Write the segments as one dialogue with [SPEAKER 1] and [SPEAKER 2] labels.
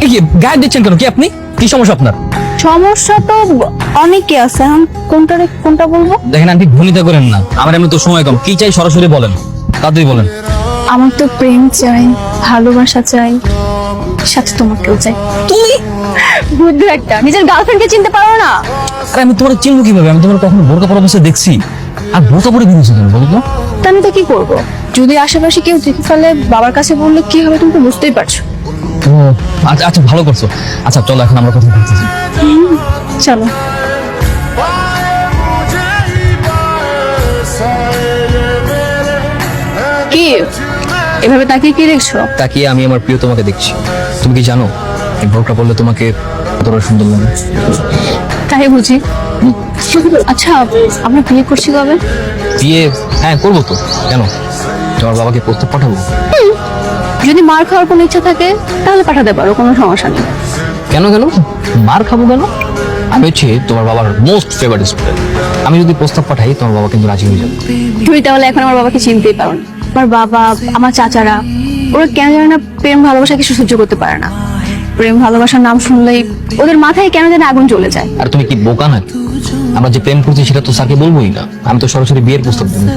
[SPEAKER 1] কি গায়ে দিচ্ছেন কেন? কি আপনি কি সমস্যা আপনার?
[SPEAKER 2] সমস্যা তো অনেকই আছে, এখন কোনটা বলবো?
[SPEAKER 1] দেখেন আন্টি ভনিতা করেন না, আমার এমনি তো সময় কম। কি চাই সরাসরি বলেন, তাড়াতাড়ি বলেন।
[SPEAKER 2] আমার তো প্রেম চাই, ভালোবাসা চাই, সাথে তোমাকেও চাই। তুমি বুদ্ধ একটা, নিজের গার্লফ্রেন্ডকে চিনতে পারো না?
[SPEAKER 1] আরে আমি তোমার চিনবো কিভাবে? আমি তোমার কখনো বোরকা পরা অবস্থায় দেখছি? আর বোরকা পরে বেরিয়েছো কেন বলো তো?
[SPEAKER 2] তা আমি তো কি করবো? যদি আশেপাশে কেউ দেখে ফেলে, বাবার কাছে বললে কি হবে তুমি তো বুঝতেই পারছো।
[SPEAKER 1] ও আচ্ছা আচ্ছা, ভালো করছো। আচ্ছা চলো এখন আমরা কথা বলতেছি।
[SPEAKER 2] চলো। কি এভাবে তাকিয়ে কি দেখছো?
[SPEAKER 1] তাকিয়ে আমি আমার প্রিয় তোমাকে দেখছি। তুমি কি জানো এই বোরকা পরলে তোমাকে কতটা সুন্দর লাগে?
[SPEAKER 2] তাই বুঝি। আচ্ছা, আমরা বিয়ে করছি কবে?
[SPEAKER 1] বিয়ে? হ্যাঁ করবো তো। কেন, তোমার বাবাকে প্রস্তাব পাঠাবো?
[SPEAKER 2] যদি মার খাওয়ার কোনো ইচ্ছা থাকে তাহলে পাঠাতে পারো, কোনো সমস্যা নেই।
[SPEAKER 1] কেন কেন মার খাবো কেন? আমি হচ্ছে তোমার বাবার মোস্ট ফেভারিট স্টুডেন্ট। আমি যদি প্রস্তাব পাঠাই তোমার বাবা কিন্তু রাজি হয়ে যাবে।
[SPEAKER 2] তুমি তাহলে এখন আমার বাবাকে চিনতেই পারো না। আমার বাবা, আমার চাচারা, ওরা কেন জানে না প্রেম ভালোবাসা কিছু সহ্য করতে পারে না। প্রেম ভালোবাসার নাম শুনলেই ওদের মাথায় কেন যেন আগুন জ্বলে যায়।
[SPEAKER 1] আর তুমি কি বোকা নাকি? আমরা যে প্রেম করছি সেটা তো স্যারকে বলবোই না। আমি তো সরাসরি বিয়ের প্রস্তাব দেবো,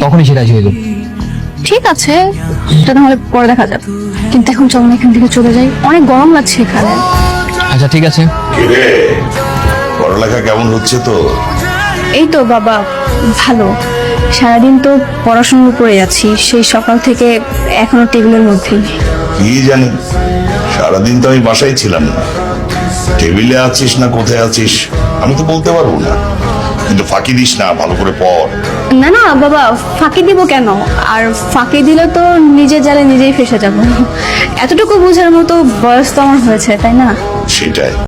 [SPEAKER 1] তখনই সে রাজি হয়ে যাবে।
[SPEAKER 2] ঠিক আছে, সেটা তাহলে পরে দেখা যাবে। কিন্তু এখন চলো না এখান থেকে চলে যাই, অনেক গরম লাগছে এখানে।
[SPEAKER 1] আচ্ছা ঠিক আছে।
[SPEAKER 3] কিরে, পড়ালেখা কেমন হচ্ছে তো?
[SPEAKER 2] এই তো বাবা, ভালো। সারাদিন তো পড়াশোনার উপরে আছি, সেই সকাল থেকে এখনো টেবিলের মধ্যেই।
[SPEAKER 3] কি জানি, সারাদিন তো আমি বাসায় ছিলাম না। টেবিলে আছিস না কোথায় আছিস আমি তো বলতে পারবো না, কিন্তু ফাঁকি দিস না, ভালো করে পড়।
[SPEAKER 2] না না বাবা, ফাঁকি দিব কেন? আর ফাঁকি দিলে তো নিজের জালে নিজেই ফেসে যাব। এতটুকু বোঝার মতো বয়স তো আমার হয়েছে, তাই না?
[SPEAKER 3] সেটাই।